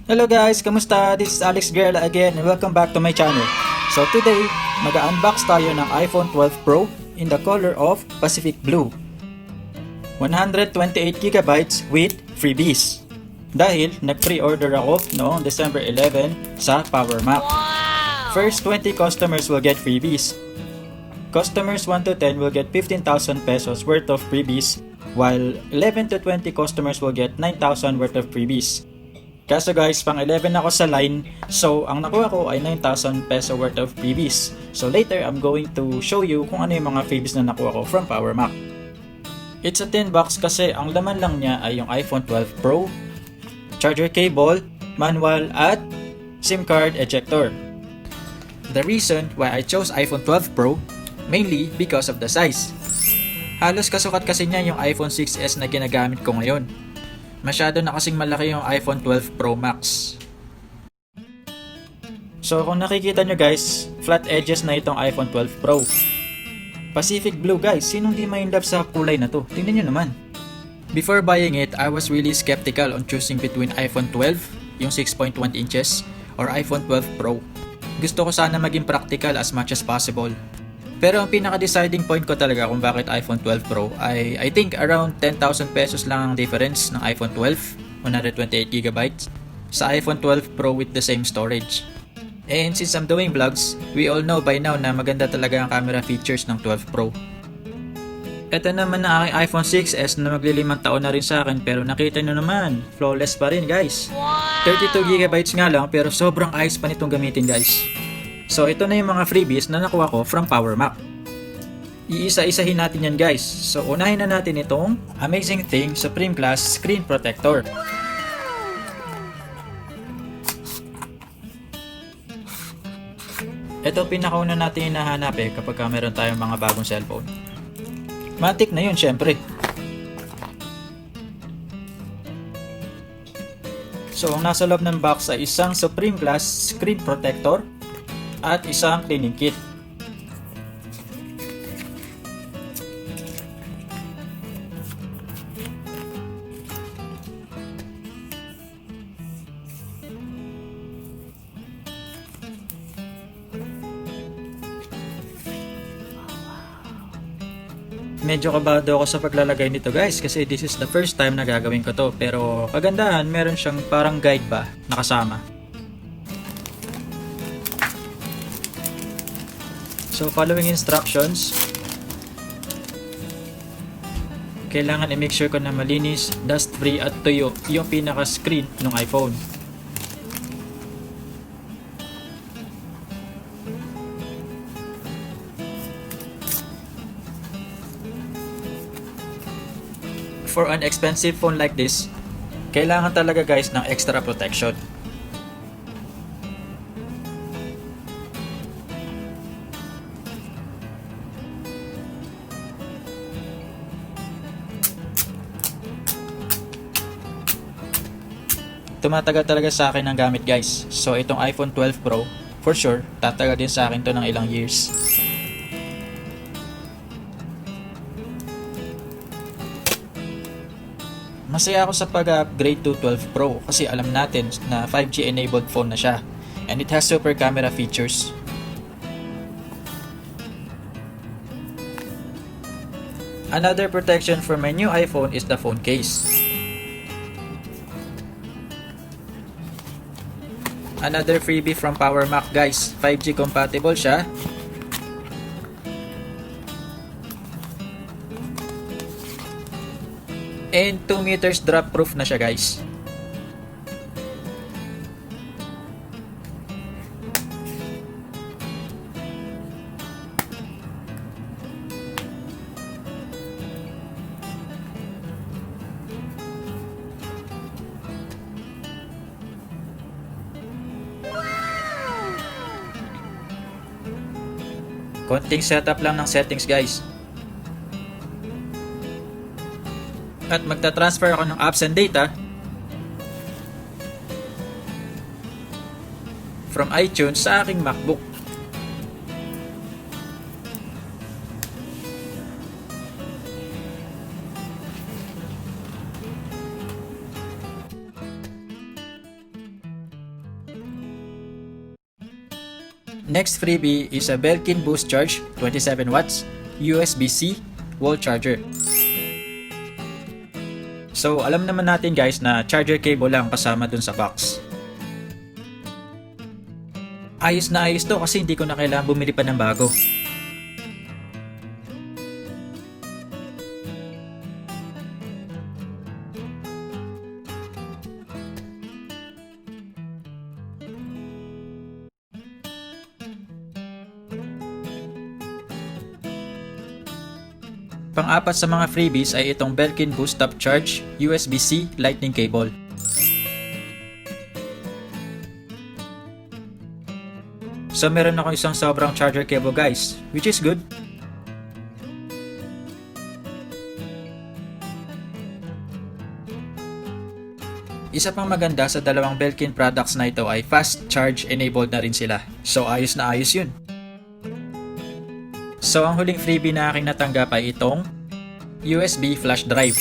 Hello guys, kamusta? This is Alex Guerra again and welcome back to my channel. So today, mag-unbox tayo ng iPhone 12 Pro in the color of Pacific Blue. 128GB with freebies. Dahil nag-pre-order ako noong December 11 sa PowerMac. First 20 customers will get freebies. Customers 1 to 10 will get 15,000 pesos worth of freebies, while 11 to 20 customers will get 9,000 worth of freebies. Kaso guys, pang 11 ako sa line, so ang nakuha ko ay 9,000 peso worth of freebies. So later, I'm going to show you kung ano yung mga freebies na nakuha ko from PowerMac. It's a tin box kasi ang laman lang niya ay yung iPhone 12 Pro, charger cable, manual at SIM card ejector. The reason why I chose iPhone 12 Pro, mainly because of the size. Halos kasukat kasi niya yung iPhone 6s na ginagamit ko ngayon. Masyado na kasing malaki yung iPhone 12 Pro Max. So kung nakikita nyo guys, flat edges na itong iPhone 12 Pro. Pacific Blue guys, sinong di may love sa kulay na to? Tingnan nyo naman. Before buying it, I was really skeptical on choosing between iPhone 12, yung 6.1 inches, or iPhone 12 Pro. Gusto ko sana maging practical as much as possible. Pero ang pinaka-deciding point ko talaga kung bakit iPhone 12 Pro ay I think around 10,000 pesos lang ang difference ng iPhone 12, 128GB, sa iPhone 12 Pro with the same storage. And since I'm doing vlogs, we all know by now na maganda talaga ang camera features ng 12 Pro. Ito naman na aking iPhone 6s na maglilimang taon na rin sa akin pero nakita nyo naman, flawless pa rin guys. 32GB nga lang pero sobrang ayos pa nitong gamitin guys. So ito na yung mga freebies na nakuha ko from PowerMac. Iisa-isahin natin yan guys. So unahin na natin itong Amazing Thing Supreme Glass Screen Protector. Ito pinakauna natin hinahanap kapag meron tayong mga bagong cellphone. Matik na yun syempre. So ang nasa loob ng box ay isang Supreme Glass Screen Protector at isang cleaning kit. Medyo kabado ako sa paglalagay nito guys kasi this is the first time na gagawin ko to, pero kagandahan meron siyang parang guide ba nakasama. So following instructions, kailangan i-make sure ko na malinis, dust free at tuyo yung pinaka-screen ng iPhone. For an expensive phone like this, kailangan talaga guys ng extra protection. Tumatagal talaga sa akin ang gamit guys. So itong iPhone 12 Pro, for sure, tatagal din sa akin to ng ilang years. Masaya ako sa pag-upgrade to 12 Pro kasi alam natin na 5G enabled phone na siya. And it has super camera features. Another protection for my new iPhone is the phone case. Another freebie from PowerMac guys, 5G compatible siya. And 2 meters drop proof na siya guys. Konting setup lang ng settings guys. At magta-transfer ako ng apps and data from iTunes sa aking MacBook. Next freebie is a Belkin Boost Charge 27 watts USB-C wall charger. So alam naman natin guys na charger cable lang kasama dun sa box. Ayos na ayos to kasi hindi ko na kailangan bumili pa ng bago. Pang-apat sa mga freebies ay itong Belkin Boost Top Charge USB-C Lightning Cable. So meron ako isang sobrang charger cable guys, which is good. Isa pang maganda sa dalawang Belkin products na ito ay fast charge enabled na rin sila. So ayos na ayos yun. So ang huling freebie na aking natanggap ay itong USB flash drive.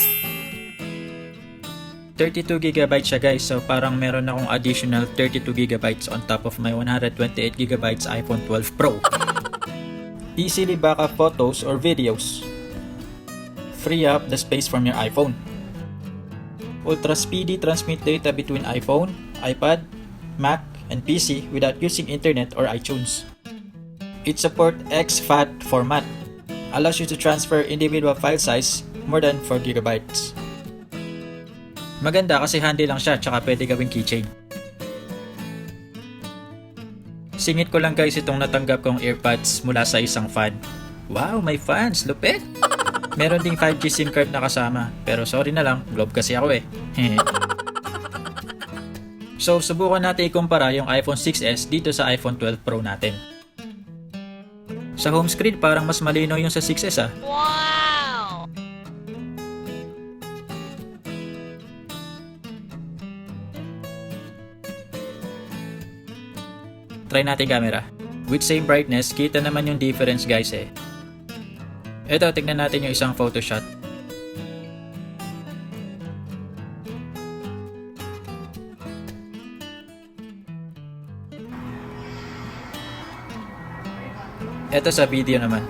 32GB siya guys, so parang meron akong additional 32GB on top of my 128GB iPhone 12 Pro. Easily backup photos or videos. Free up the space from your iPhone. Ultra speedy transmit data between iPhone, iPad, Mac, and PC without using internet or iTunes. It supports exFAT format. Allows you to transfer individual file size more than 4GB. Maganda kasi handy lang siya tsaka pwede gawing keychain. Singit ko lang guys itong natanggap kong earbuds mula sa isang fan. Wow, may fans! Lupit! Meron ding 5G SIM card na kasama. Pero sorry na lang, globe kasi ako eh. So subukan natin ikumpara yung iPhone 6s dito sa iPhone 12 Pro natin. Sa home screen parang mas malinaw yung sa 6s ah. Wow! Try natin camera. With same brightness, kita naman yung difference guys eh. Ito, tignan natin yung isang photo shot. Ito sa video naman.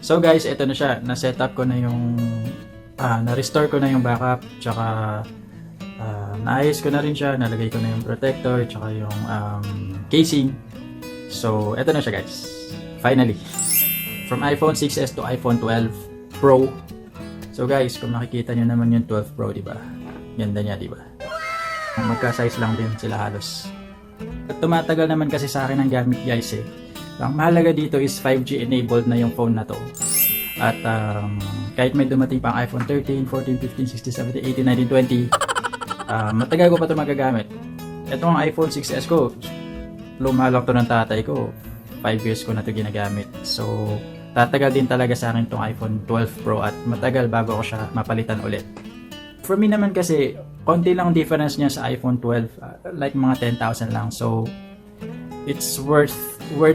So guys, ito na siya. Na-setup ko na yung na-restore ko na yung backup, tsaka naayos ko na rin siya, nalagay ko na yung protector, tsaka yung casing. So, ito na siya guys. Finally. From iPhone 6s to iPhone 12 Pro. So guys, kung makikita nyo naman yung 12 Pro, diba? Ganda niya, diba? Magka-size lang din sila halos. At tumatagal naman kasi sa akin ang gamit guys eh. Ang mahalaga dito is 5G enabled na yung phone na to. At kahit may dumating pang iPhone 13, 14, 15, 16, 17, 18, 19, 20, matagal ko pa ito magagamit. Itong iPhone 6s ko, lumalak to ng tatay ko. 5 years ko na ito ginagamit. So, tatagal din talaga sa akin itong iPhone 12 Pro at matagal bago ko siya mapalitan ulit. For me naman kasi, konti lang difference niya sa iPhone 12, like mga 10,000 lang. So, it's worth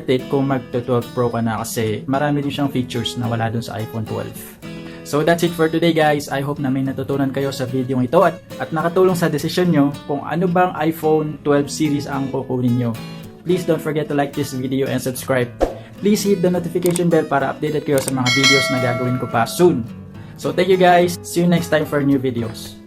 it kung magto 12 Pro ka na kasi marami din siyang features na wala dun sa iPhone 12. So that's it for today guys. I hope na may natutunan kayo sa video ito at nakatulong sa desisyon nyo kung ano bang iPhone 12 series ang kukunin nyo. Please don't forget to like this video and subscribe. Please hit the notification bell para updated kayo sa mga videos na gagawin ko pa soon. So thank you guys. See you next time for new videos.